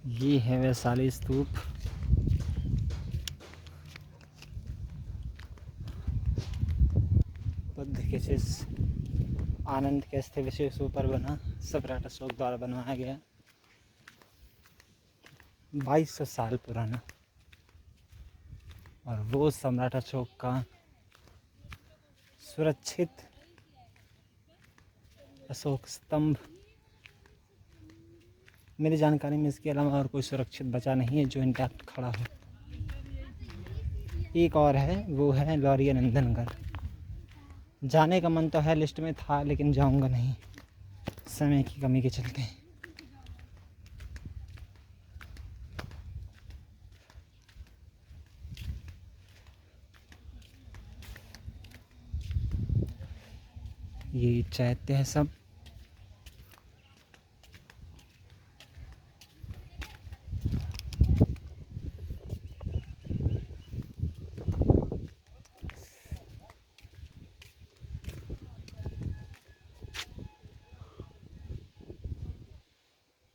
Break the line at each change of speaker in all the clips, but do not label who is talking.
ये है वैशाली स्तूप। बुद्ध के शिष्य आनंद के अस्थि विशेष ऊपर बना सम्राट अशोक द्वारा बनवाया गया। 2200 साल पुराना। और वो सम्राट अशोक का सुरक्षित अशोक स्तंभ। मेरी जानकारी में इसके अलावा और कोई सुरक्षित बचा नहीं है जो इंटैक्ट खड़ा हो। एक और है, वो है लॉरिया नंदनगढ़। जाने का मन तो है, लिस्ट में था, लेकिन जाऊंगा नहीं समय की कमी के चलते। ये चैत्य है सब।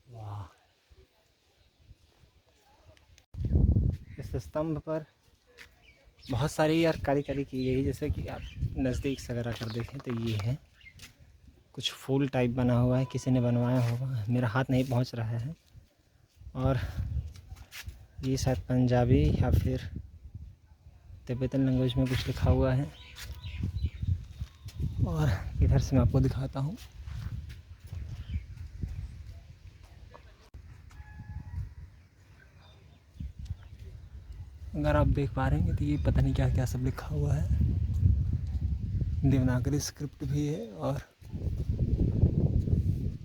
वाह, इस स्तंभ पर बहुत सारी यार कारीगरी की गई। जैसे कि आप नज़दीक से अगर आकर देखें तो ये है कुछ फूल टाइप बना हुआ है, किसी ने बनवाया होगा, मेरा हाथ नहीं पहुंच रहा है। और ये शायद पंजाबी या फिर तिब्बतन लैंग्वेज में कुछ लिखा हुआ है। और इधर से मैं आपको दिखाता हूँ। अगर आप देख पा रहे हैं तो ये पता नहीं क्या क्या सब लिखा हुआ है। देवनागरी स्क्रिप्ट भी है और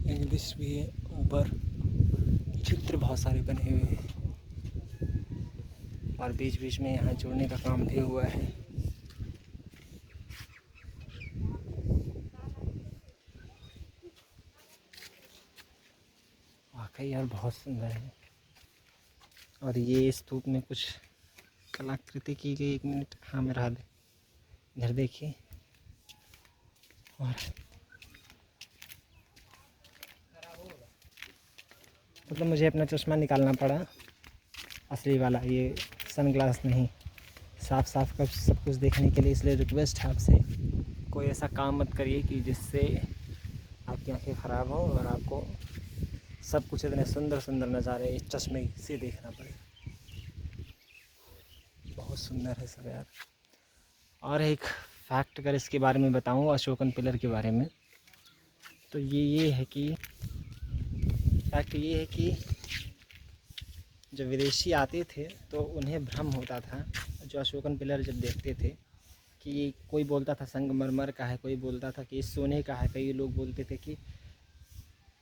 इंग्लिश भी है। ऊपर चित्र बहुत सारे बने हुए हैं और बीच बीच में यहाँ जोड़ने का काम भी हुआ है। वाकई यार बहुत सुंदर है। और ये स्तूप में कुछ कलाकृति की गई। 1 मिनट, हाँ मेरा हाथ इधर देखिए। और मतलब मुझे अपना चश्मा निकालना पड़ा, असली वाला, ये सनग्लास नहीं। साफ साफ कर सब कुछ देखने के लिए। इसलिए रिक्वेस्ट है आपसे, कोई ऐसा काम मत करिए कि जिससे आपकी आंखें ख़राब हो और आपको सब कुछ इतने सुंदर सुंदर नज़ारे इस चश्मे से देखना पड़े। बहुत सुंदर है सब यार। और एक फैक्ट अगर इसके बारे में बताऊं, अशोकन पिलर के बारे में, तो ये है कि फैक्ट ये है कि जब विदेशी आते थे तो उन्हें भ्रम होता था, जो अशोकन पिलर जब देखते थे, कि कोई बोलता था संगमरमर का है, कोई बोलता था कि सोने का है, कई लोग बोलते थे कि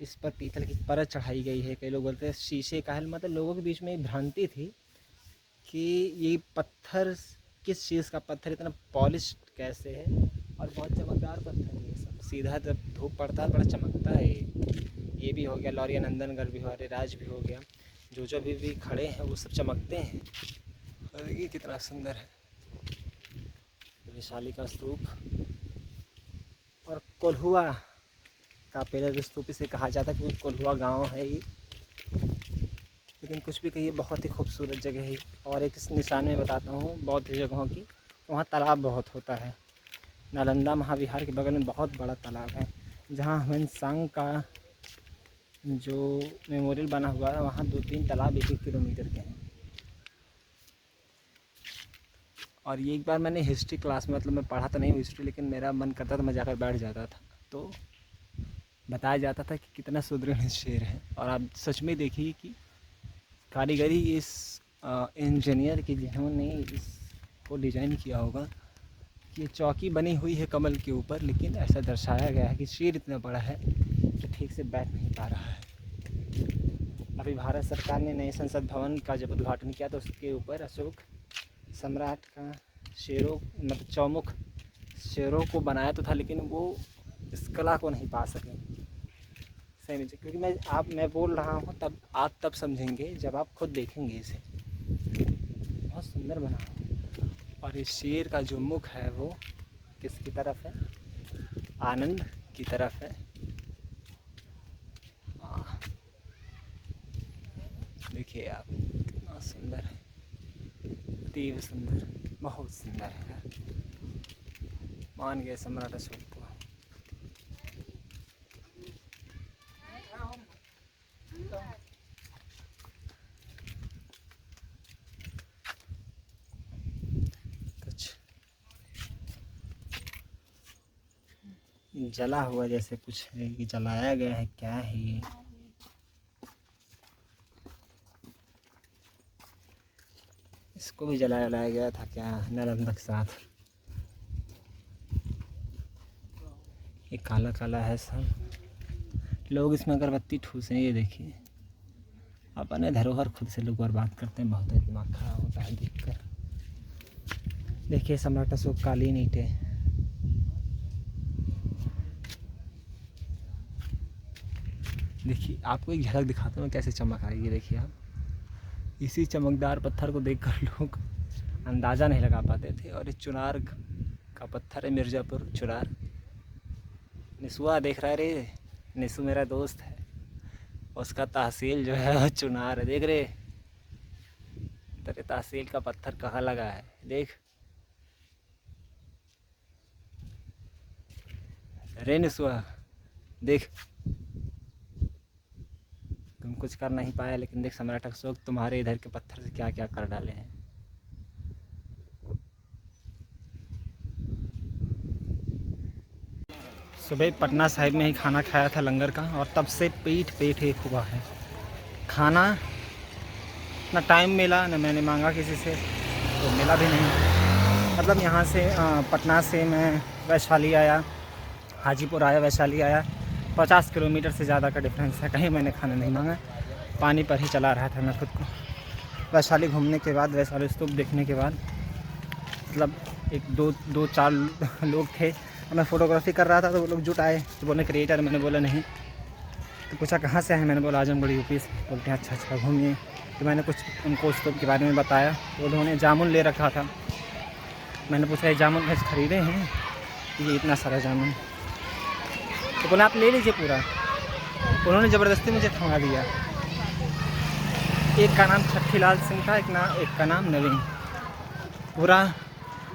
इस पर पीतल की परत चढ़ाई गई है, कई लोग बोलते थे शीशे का है। मतलब लोगों के बीच में एक भ्रांति थी कि ये पत्थर किस चीज़ का पत्थर इतना पॉलिश कैसे है और बहुत चमकदार पत्थर है। ये सब सीधा जब धूप पड़ता है बड़ा चमकता है। ये भी हो गया, लॉरिया नंदनगढ़ भी हो, अरेराज भी हो गया, जो भी खड़े हैं वो सब चमकते हैं। और ये कितना सुंदर है वैशाली का स्तूप। और कोल्हुआ का पिलर स्तूप इसे कहा जाता है क्योंकि कोल्हुआ गांव है ये। लेकिन कुछ भी कहिए, बहुत ही खूबसूरत जगह है। और एक इस निशान में बताता हूँ बौद्ध जगहों की, वहाँ तालाब बहुत होता है। नालंदा महाविहार के बगल में बहुत बड़ा तालाब है, जहाँ ह्वेनसांग का जो मेमोरियल बना हुआ है, वहाँ 2-3 तालाब 1-1 किलोमीटर के हैं। और ये एक बार मैंने हिस्ट्री क्लास में, मतलब मैं पढ़ा तो नहीं हूँ हिस्ट्री, लेकिन मेरा मन करता था, मैं जाकर बैठ जाता था, तो बताया जाता था कि कितना सुदृढ़ शहर है। और आप सच में देखिए कि कारीगरी इस इंजीनियर की, जिन्होंने इसको डिज़ाइन किया होगा। ये चौकी बनी हुई है कमल के ऊपर, लेकिन ऐसा दर्शाया गया है कि शेर इतना बड़ा है कि ठीक से बैठ नहीं पा रहा है। अभी भारत सरकार ने नए संसद भवन का जब उद्घाटन किया तो उसके ऊपर अशोक सम्राट का शेरों, मतलब चौमुख शेरों को बनाया तो था, लेकिन वो इस कला को नहीं पा सके सही में। क्योंकि मैं बोल रहा हूँ, तब आप तब समझेंगे जब आप खुद देखेंगे इसे। बहुत सुंदर बना है। और इस शेर का जो मुख है वो किसकी तरफ है? आनंद की तरफ है। देखिए आप, कितना सुंदर है, अतीव सुंदर, बहुत सुंदर है यार। मान गए सम्राट अशोक को। कुछ जला हुआ जैसे कुछ है कि जलाया गया है, क्या है ये? इसको भी जलाया गया था क्या नालंदा के साथ? ये काला काला है सब। लोग इसमें अगरबत्ती ठूस हैं, ये देखिए। अपने धरोहर खुद से लोग बर्बाद करते हैं, बहुत दिमाग खराब होता है देखकर। देखिए सम्राट अशोक कालीन ईंटें। देखिए आपको एक झलक दिखाता हूँ कैसे चमक आएगी। देखिए आप, इसी चमकदार पत्थर को देखकर लोग अंदाज़ा नहीं लगा पाते थे। और ये चुनार का पत्थर है, मिर्ज़ापुर चुनार। निसुआ देख रहा है रे, निसू मेरा दोस्त है, उसका तहसील जो है वो चुनार है, देख रहे। तेरे तहसील का पत्थर कहाँ लगा है, देख रे निसुआ, देख। तुम कुछ कर नहीं पाया, लेकिन देख सम्राट अशोक तुम्हारे इधर के पत्थर से क्या क्या कर डाले हैं। सुबह पटना साहिब में ही खाना खाया था लंगर का, और तब से पेट एक हुआ है। खाना ना टाइम मिला, ना मैंने मांगा किसी से, तो मिला भी नहीं। मतलब यहाँ से पटना से मैं वैशाली आया, हाजीपुर आया, वैशाली आया, 50 किलोमीटर से ज़्यादा का डिफरेंस है। कहीं मैंने खाना नहीं मांगा, पानी पर ही चला रहा था मैं खुद को। वैशाली घूमने के बाद, वैशाली स्तूप देखने के बाद, मतलब एक दो चार लोग थे, और मैं फ़ोटोग्राफी कर रहा था, तो वो लोग जुट आए, तो बोले क्रिएटर। मैंने बोला नहीं। तो पूछा कहाँ से है, मैंने बोला आजमगढ़ यूपी से। बोलते हैं अच्छा अच्छा घूमिए। तो मैंने कुछ उनको स्तूप के बारे में बताया। तो उन्होंने जामुन ले रखा था। मैंने पूछा ये जामुन भैंस खरीदे हैं, ये इतना सारा जामुन? तो बोला आप ले लीजिए पूरा। उन्होंने ज़बरदस्ती मुझे थमा दिया। एक का नाम छट्टीलाल सिंह था, एक का नाम नवीन। पूरा,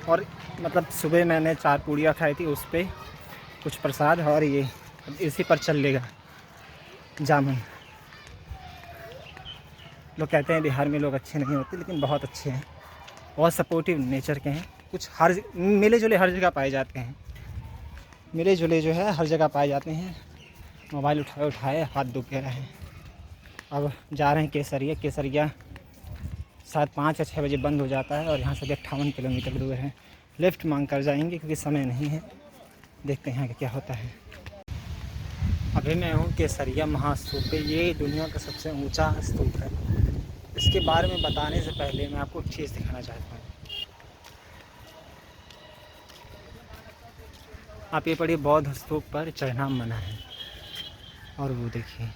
और मतलब सुबह मैंने 4 पूड़ियाँ खाई थी, उस पर कुछ प्रसाद, और ये इसी पर चल लेगा जामुन। लोग कहते हैं बिहार में लोग अच्छे नहीं होते, लेकिन बहुत अच्छे हैं, बहुत सपोर्टिव नेचर के हैं। कुछ हर मिले जुले हर जगह पाए जाते हैं, मिले जुले जो है हर जगह पाए जाते हैं। मोबाइल उठाए हाथ दुख गया है। अब जा रहे हैं केसरिया शायद 5 या 6 बजे बंद हो जाता है, और यहाँ से 58 किलोमीटर दूर है। लिफ्ट मांग कर जाएंगे क्योंकि समय नहीं है। देखते हैं यहाँ क्या होता है। अभी मैं हूँ केसरिया महास्तूप पे। ये दुनिया का सबसे ऊंचा स्तूप है। इसके बारे में बताने से पहले मैं आपको एक चीज़ दिखाना चाहता हूँ। आप ये पढ़िए, बौद्ध स्तूप पर चढ़ना मना है। और वो देखिए,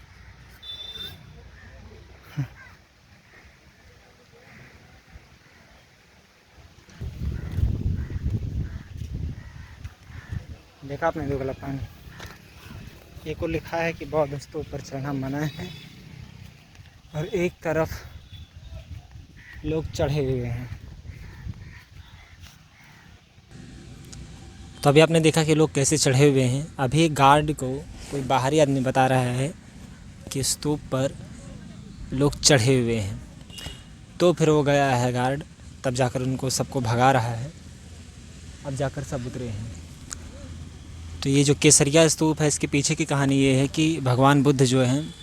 देखा आपने दो गला पानी। एक को लिखा है कि बौद्ध स्तूप पर चढ़ना मना है, और एक तरफ लोग चढ़े हुए हैं। तो अभी आपने देखा कि लोग कैसे चढ़े हुए हैं। अभी गार्ड को कोई बाहरी आदमी बता रहा है कि स्तूप पर लोग चढ़े हुए हैं, तो फिर वो गया है गार्ड, तब जाकर उनको सबको भगा रहा है। अब जाकर सब उतरे हैं। तो ये जो केसरिया स्तूप है, इसके पीछे की कहानी ये है कि भगवान बुद्ध जो हैं,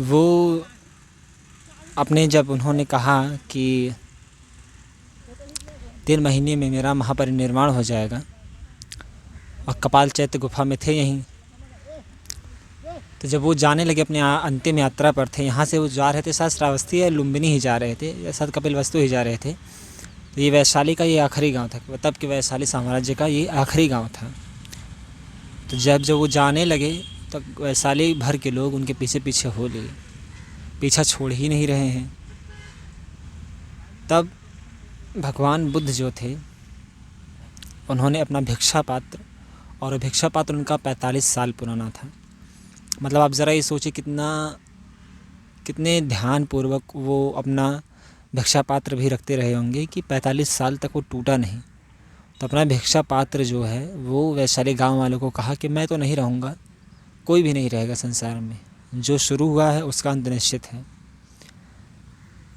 वो अपने जब उन्होंने कहा कि 3 महीने में मेरा महापरिनिर्वाण हो जाएगा, और कपाल चैत्य गुफा में थे यहीं, तो जब वो जाने लगे अपने अंतिम यात्रा पर थे, यहाँ से वो जा रहे थे, शायद श्रावस्ती या लुम्बिनी ही जा रहे थे, या शायद कपिलवस्तु ही जा रहे थे। तो ये वैशाली का ये आखिरी गांव था, तब के वैशाली साम्राज्य का ये आखिरी गांव था। तो जब वो जाने लगे, तो वैशाली भर के लोग उनके पीछे पीछे हो लिए, पीछा छोड़ ही नहीं रहे हैं। तब भगवान बुद्ध जो थे, उन्होंने अपना भिक्षा पात्र, और भिक्षा पात्र उनका 45 साल पुराना था। मतलब आप ज़रा ये सोचिए कितना कितने ध्यानपूर्वक वो अपना भिक्षा पात्र भी रखते रहे होंगे कि 45 साल तक वो टूटा नहीं। तो अपना भिक्षा पात्र जो है वो वैशाली गांव वालों को कहा कि मैं तो नहीं रहूँगा, कोई भी नहीं रहेगा संसार में, जो शुरू हुआ है उसका अंत निश्चित है।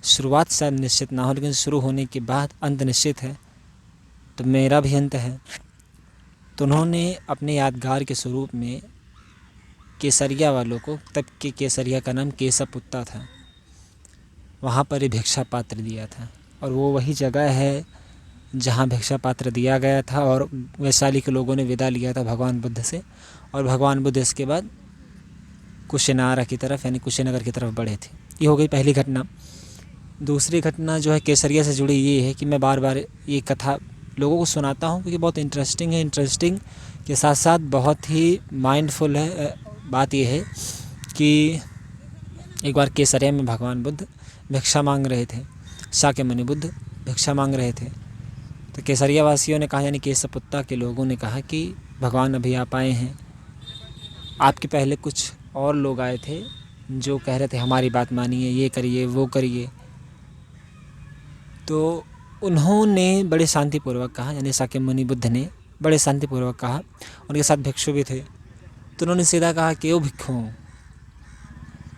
शुरुआत शायद निश्चित ना हो, लेकिन शुरू होने के बाद अंत निश्चित है, तो मेरा भी अंत है। तो उन्होंने अपने यादगार के स्वरूप में केसरिया वालों को, तब के केसरिया का नाम केसपुत्ता था, वहाँ पर ही भिक्षा पात्र दिया था। और वो वही जगह है जहाँ भिक्षा पात्र दिया गया था और वैशाली के लोगों ने विदा लिया था भगवान बुद्ध से। और भगवान बुद्ध इसके बाद कुशीनारा की तरफ यानी कुशीनगर की तरफ बढ़े थे। ये हो गई पहली घटना। दूसरी घटना जो है केसरिया से जुड़ी ये है कि मैं बार बार ये कथा लोगों को सुनाता हूँ क्योंकि बहुत इंटरेस्टिंग है। इंटरेस्टिंग के साथ साथ बहुत ही माइंडफुल है। बात ये है कि एक बार केसरिया में भगवान बुद्ध भिक्षा मांग रहे थे, शाक्यमुनि बुद्ध भिक्षा मांग रहे थे। तो केसरिया वासियों ने कहा, यानी केसपुत्ता के लोगों ने कहा कि भगवान अभी आप आए हैं, आपके पहले कुछ और लोग आए थे जो कह रहे थे हमारी बात मानिए, ये करिए वो करिए। तो उन्होंने बड़े शांतिपूर्वक कहा, यानी शाक्यमुनि बुद्ध ने बड़े शांतिपूर्वक कहा, उनके साथ भिक्षु भी थे। तो उन्होंने सीधा कहा कि ओ भिक्षु,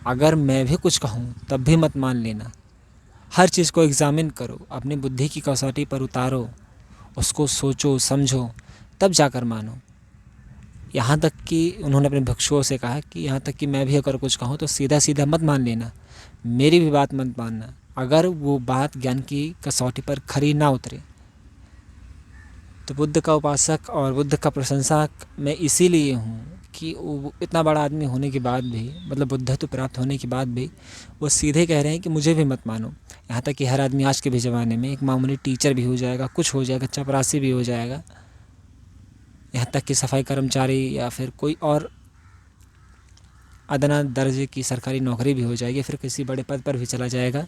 अगर मैं भी कुछ कहूँ तब भी मत मान लेना, हर चीज़ को एग्ज़ामिन करो, अपनी बुद्धि की कसौटी पर उतारो, उसको सोचो समझो, तब जाकर मानो। यहाँ तक कि उन्होंने अपने भिक्षुओं से कहा कि यहाँ तक कि मैं भी अगर कुछ कहूँ तो सीधा सीधा मत मान लेना, मेरी भी बात मत मानना, अगर वो बात ज्ञान की कसौटी पर खरी ना उतरे। तो बुद्ध का उपासक और बुद्ध का प्रशंसक मैं इसीलिए हूँ कि वो इतना बड़ा आदमी होने के बाद भी, मतलब बुद्धत्व प्राप्त होने के बाद भी, वो सीधे कह रहे हैं कि मुझे भी मत मानो। यहाँ तक कि हर आदमी आज के भी ज़माने में एक मामूली टीचर भी हो जाएगा, कुछ हो जाएगा, चपरासी भी हो जाएगा, यहाँ तक कि सफाई कर्मचारी या फिर कोई और अदना दर्जे की सरकारी नौकरी भी हो जाएगी, फिर किसी बड़े पद पर भी चला जाएगा,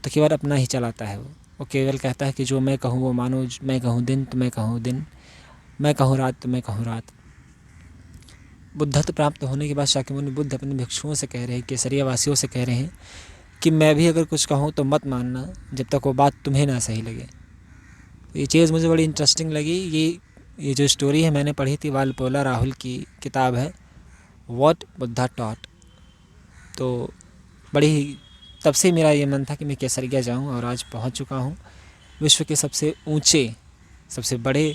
तो केवल अपना ही चलाता है। वो केवल कहता है कि जो मैं कहूँ वो मानो, मैं कहूँ दिन तो मैं कहूँ दिन, मैं कहूँ रात तो मैं कहूँ रात। बुद्धत्व प्राप्त होने के बाद शाक्यमुनि बुद्ध अपने भिक्षुओं से कह रहे हैं, केसरिया वासियों से कह रहे हैं कि मैं भी अगर कुछ कहूँ तो मत मानना जब तक वो बात तुम्हें ना सही लगे। ये चीज़ मुझे बड़ी इंटरेस्टिंग लगी। ये जो स्टोरी है मैंने पढ़ी थी, वालपोला राहुल की किताब है व्हाट बुद्धा टॉट। तो बड़ी तब से मेरा ये मन था कि मैं केसरिया जाऊँ और आज पहुँच चुका हूँ। विश्व के सबसे ऊंचे, सबसे बड़े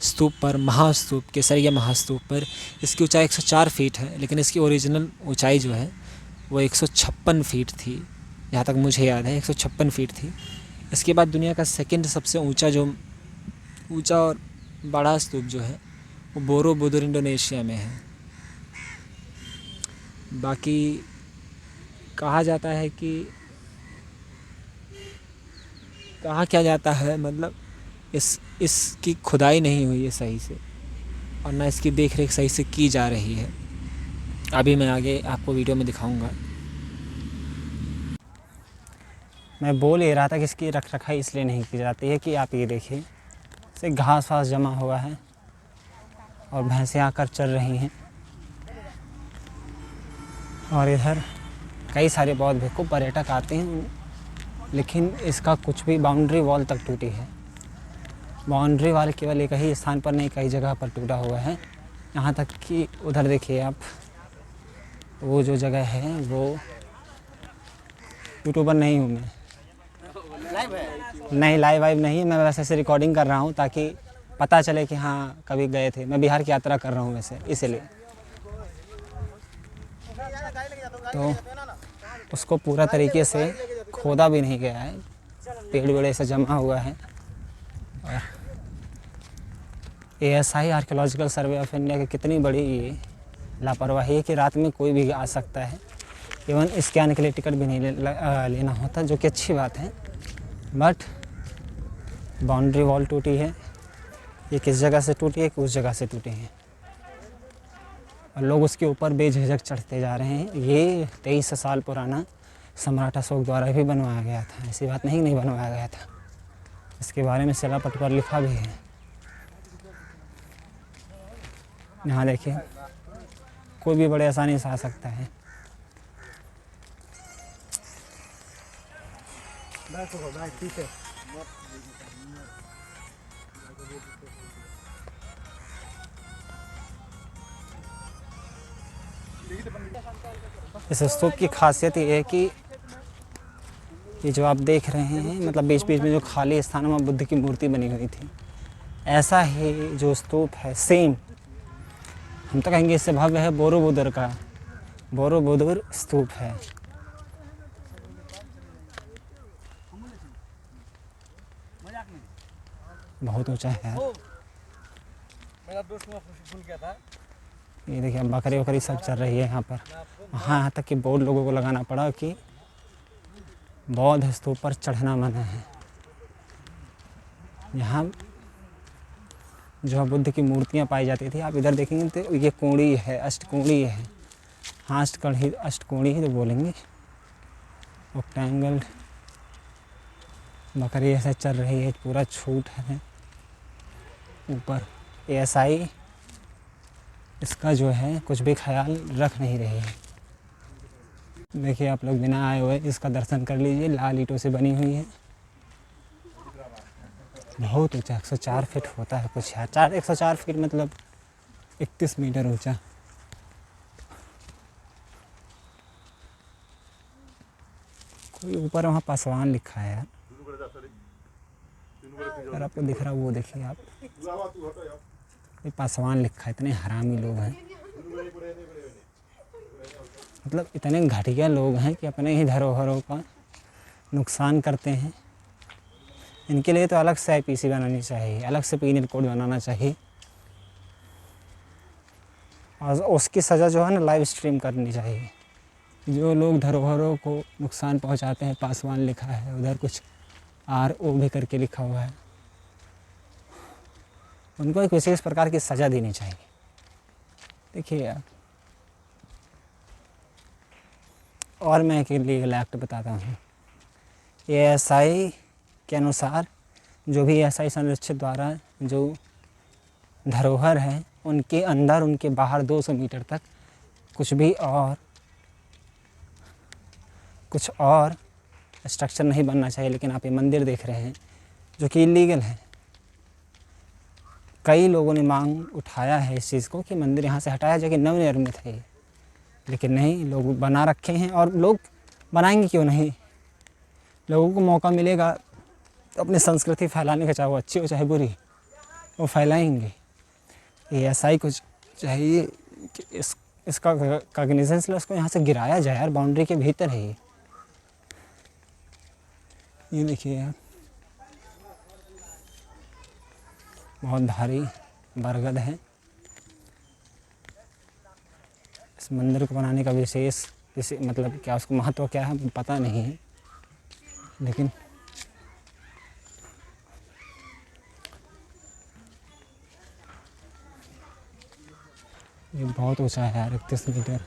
स्तूप पर, महास्तूप, केसरिया महास्तूप पर, इसकी ऊंचाई 104 फीट है, लेकिन इसकी ओरिजिनल ऊंचाई जो है वो 156 फीट थी, जहाँ तक मुझे याद है 156 फीट थी। इसके बाद दुनिया का सेकंड सबसे ऊंचा और बड़ा स्तूप जो है वो बोरोबुदुर इंडोनेशिया में है। बाकी कहा जाता है कि कहा क्या जाता है, मतलब इसकी खुदाई नहीं हुई है सही से और ना इसकी देख रेख सही से की जा रही है। अभी मैं आगे आपको वीडियो में दिखाऊंगा। मैं बोल ये रहा था कि इसकी रख रखाई इसलिए नहीं की जाती है कि आप ये देखिए, इसे घास वास जमा हुआ है और भैंसें आकर चल रही हैं, और इधर कई सारे बौद्ध भिक्षु पर्यटक आते हैं, लेकिन इसका कुछ भी बाउंड्री वॉल तक टूटी है। बाउंड्री वॉल केवल एक ही स्थान पर नहीं, कई जगह पर टूटा हुआ है। यहाँ तक कि उधर देखिए आप, वो जो जगह है वो यूट्यूबर नहीं हूँ मैं, नहीं लाइव वाइव नहीं है, मैं वैसे ऐसे रिकॉर्डिंग कर रहा हूँ ताकि पता चले कि हाँ कभी गए थे। मैं बिहार की यात्रा कर रहा हूँ वैसे, इसलिए। तो उसको पूरा तरीके से खोदा भी नहीं गया है, पेड़ वेड़ से जमा हुआ है। और ASI archaeological survey of India की कितनी बड़ी ये लापरवाही है कि रात में कोई भी आ सकता है। इवन स्कैन के लिए टिकट भी नहीं लेना होता, जो कि अच्छी बात है। बट बाउंड्री वॉल टूटी है, ये किस जगह से टूटी है कि उस जगह से टूटी है, और लोग उसके ऊपर बेझिझक चढ़ते जा रहे हैं। ये 23 साल पुराना सम्राट अशोक द्वारा भी बनवाया गया था, ऐसी बात नहीं बनवाया गया था। इसके बारे में शिलापट पर लिखा भी है। यहाँ देखिए, कोई भी बड़े आसानी से आ सकता है।
इस स्तूप की खासियत ये है कि ये जो आप देख रहे हैं, मतलब बीच बीच में जो खाली स्थानों में बुद्ध की मूर्ति बनी हुई थी, ऐसा ही जो स्तूप है सेम, हम तो कहेंगे इससे भव्य है, बोरोबुदर का बोरोबुदर स्तूप है। बहुत ऊंचा है यार। ये देखिए बकरी वकरी सब चल रही है यहाँ पर। यहाँ तक कि बोर्ड लोगों को लगाना पड़ा कि बौद्ध स्तूप पर चढ़ना मना है। यहाँ जो बुद्ध की मूर्तियाँ पाई जाती थी, आप इधर देखेंगे तो ये कोणी है, अष्टकोणी है। हाँ अष्टकोणी ही तो बोलेंगे। ऑक्टेंगल बकरी ऐसे चल रही है, पूरा छूट है ऊपर। ASI इसका जो है कुछ भी ख्याल रख नहीं रही है। देखिए आप लोग बिना आए हुए इसका दर्शन कर लीजिए। लाल ईंटों से बनी हुई है, बहुत ऊंचा 104 फीट होता है कुछ यार। 104 फीट मतलब 31 मीटर ऊंचा। कोई ऊपर वहाँ पासवान लिखा है यार, अगर आपको दिख रहा है वो देखिए आप, कोई पासवान लिखा है। इतने हरामी लोग हैं, मतलब इतने घटिया लोग हैं कि अपने ही धरोहरों का नुकसान करते हैं। इनके लिए तो अलग से IPC बनानी चाहिए, अलग से पीनल कोड बनाना चाहिए, और उसकी सज़ा जो है ना लाइव स्ट्रीम करनी चाहिए। जो लोग धरोहरों को नुकसान पहुंचाते हैं, पासवान लिखा है, उधर कुछ RO भी करके लिखा हुआ है, उनको एक विशेष प्रकार की सज़ा देनी चाहिए। देखिए यार, और मैं एक लीगल एक्ट बताता हूँ। ASI के अनुसार जो भी ASI संरक्षित द्वारा जो धरोहर है, उनके अंदर उनके बाहर 200 मीटर तक कुछ और स्ट्रक्चर नहीं बनना चाहिए। लेकिन आप ये मंदिर देख रहे हैं जो कि इलीगल है। कई लोगों ने मांग उठाया है इस चीज़ को कि मंदिर यहाँ से हटाया जाए, कि नवनिर्मित है ये, लेकिन नहीं, लोग बना रखे हैं। और लोग बनाएंगे क्यों नहीं, लोगों को मौका मिलेगा तो अपनी संस्कृति फैलाने का, चाहे वो अच्छी हो चाहे बुरी, वो फैलाएंगे। ASI को चाहिए कि इसका कॉग्निजेंस ले, उसको यहाँ से गिराया जाए यार, बाउंड्री के भीतर है ये देखिए यार, बहुत भारी बरगद है। इस मंदिर को बनाने का विशेष मतलब क्या, उसको महत्व क्या है पता नहीं है, लेकिन ये बहुत ऊंचा है यार, 31 मीटर।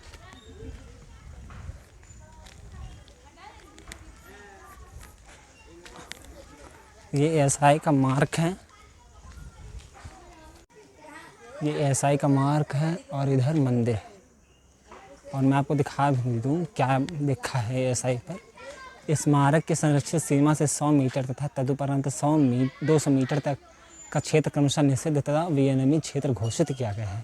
ये ASI का मार्क है, ये ASI का मार्क है, और इधर मंदिर है। और मैं आपको दिखा भी दूँ क्या लिखा है ASI पर। स्मारक के संरक्षित सीमा से 100 मीटर तथा तदुपरांत 200 मीटर तक का क्षेत्र क्रमशः निषिद्ध तथा विनियमित क्षेत्र घोषित किया गया है।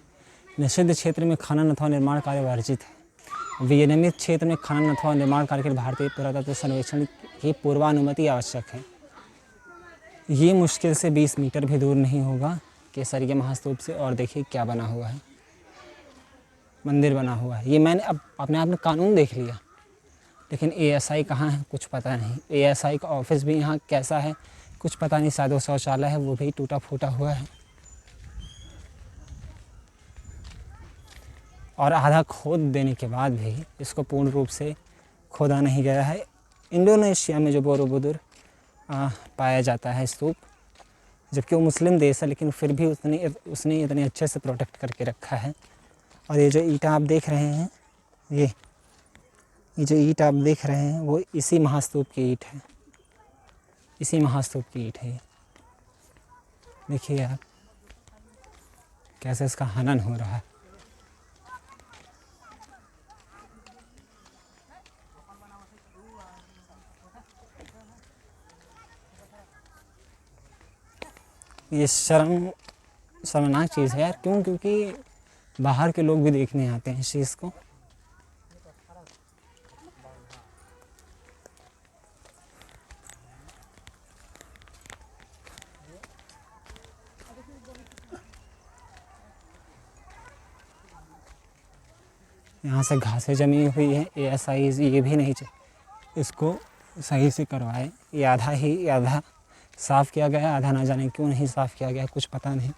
निषिद्ध क्षेत्र में खनन अथवा निर्माण कार्य वर्जित है। विनियमित क्षेत्र में खनन अथवा निर्माण कार्य के लिए भारतीय पुरातत्व सर्वेक्षण की पूर्वानुमति आवश्यक है। ये मुश्किल से 20 मीटर भी दूर नहीं होगा केसरिया महास्तूप से। और देखिए क्या बना हुआ है, मंदिर बना हुआ है। ये मैंने अब अपने आप में कानून देख लिया, लेकिन ASI कहाँ है कुछ पता नहीं। ASI का ऑफिस भी यहाँ कैसा है कुछ पता नहीं, शायद वो शौचालय है वो भी टूटा फूटा हुआ है, और आधा खोद देने के बाद भी इसको पूर्ण रूप से खोदा नहीं गया है। इंडोनेशिया में जो बोरोबुदुर पाया जाता है स्तूप, जबकि वो मुस्लिम देश है, लेकिन फिर भी उसने इतने अच्छे से प्रोटेक्ट करके रखा है। और ये जो ईंट आप देख रहे हैं, ये जो ईंट आप देख रहे हैं वो इसी महास्तूप की ईंट है, इसी महास्तूप की ईंट है। देखिए आप कैसे इसका हनन हो रहा है। ये शर्मनाक चीज़ है यार। क्यों? क्योंकि बाहर के लोग भी देखने आते हैं इस चीज़ को। यहाँ से घासें जमी हुई है। ASI ये भी नहीं इसको सही से करवाए। ये आधा साफ़ किया गया, आधा ना जाने क्यों नहीं साफ़ किया गया, कुछ पता नहीं।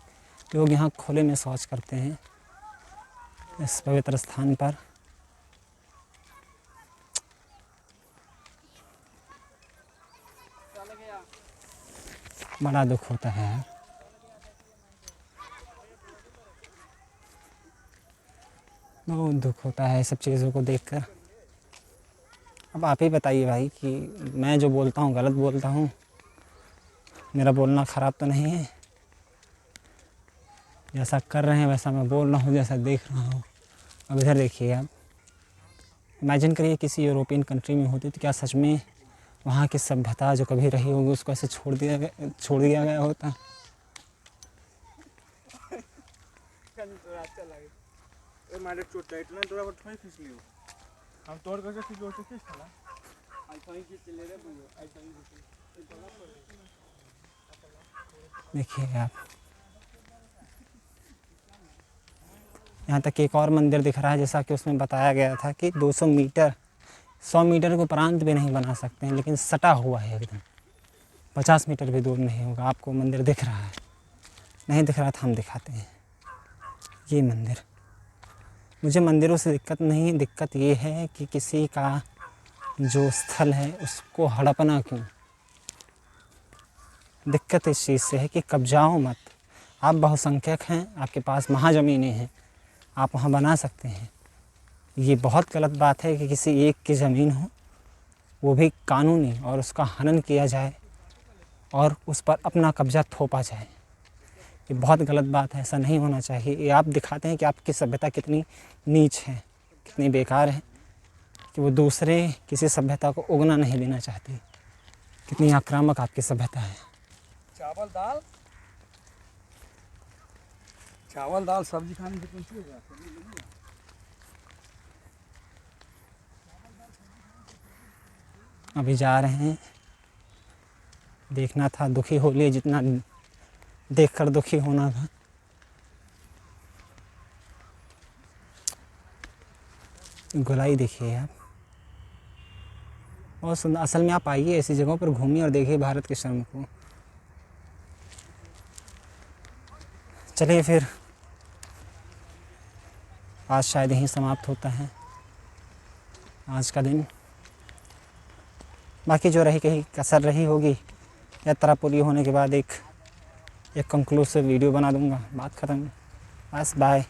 लोग यहाँ खुले में शौच करते हैं इस पवित्र स्थान पर। बड़ा दुख होता है यार। बहुत दुख होता है सब चीज़ों को देखकर। अब आप ही बताइए भाई कि मैं जो बोलता हूँ गलत बोलता हूँ? मेरा बोलना ख़राब तो नहीं है? जैसा कर रहे हैं वैसा मैं बोल रहा हूँ, जैसा देख रहा हूँ। अब इधर देखिए आप, इमेजिन करिए किसी यूरोपियन कंट्री में होती तो क्या सच में वहाँ की सभ्यता जो कभी रही होगी उसको ऐसे छोड़ दिया गया होता? देखिए आप, यहाँ तक एक और मंदिर दिख रहा है जैसा कि उसमें बताया गया था कि 100 मीटर को प्रांत भी नहीं बना सकते हैं, लेकिन सटा हुआ है एकदम। 50 मीटर भी दूर नहीं होगा। आपको मंदिर दिख रहा है? नहीं दिख रहा था, हम दिखाते हैं ये मंदिर। मुझे मंदिरों से दिक्कत नहीं, दिक्कत ये है कि किसी का जो स्थल है उसको हड़पना क्यों। दिक्कत इस चीज़ से है कि कब्जाओ मत। आप बहुसंख्यक हैं, आपके पास महाज़मीनें हैं, आप वहाँ बना सकते हैं। ये बहुत गलत बात है कि किसी एक की ज़मीन हो, वो भी कानूनी, और उसका हनन किया जाए और उस पर अपना कब्ज़ा थोपा जाए। ये बहुत गलत बात है, ऐसा नहीं होना चाहिए। ये आप दिखाते हैं कि आपकी सभ्यता कितनी नीच है, कितनी बेकार है, कि वो दूसरे किसी सभ्यता को उगना नहीं देना चाहती। कितनी आक्रामक आपकी सभ्यता है।
चावल दाल सब्जी खाने से कुछ हो गया।
अभी जा रहे हैं, देखना था, दुखी हो लिए जितना देखकर दुखी होना था। गोलाई देखिए आप, बहुत सुंदर। असल में आप आइए ऐसी जगहों पर, घूमिए और देखिए भारत के श्रम को। चलिए फिर, आज शायद यहीं समाप्त होता है आज का दिन। बाकी जो रही कहीं कसर रही होगी, यात्रा पूरी होने के बाद एक कंक्लूसिव वीडियो बना दूंगा। बात ख़त्म, बस बाय।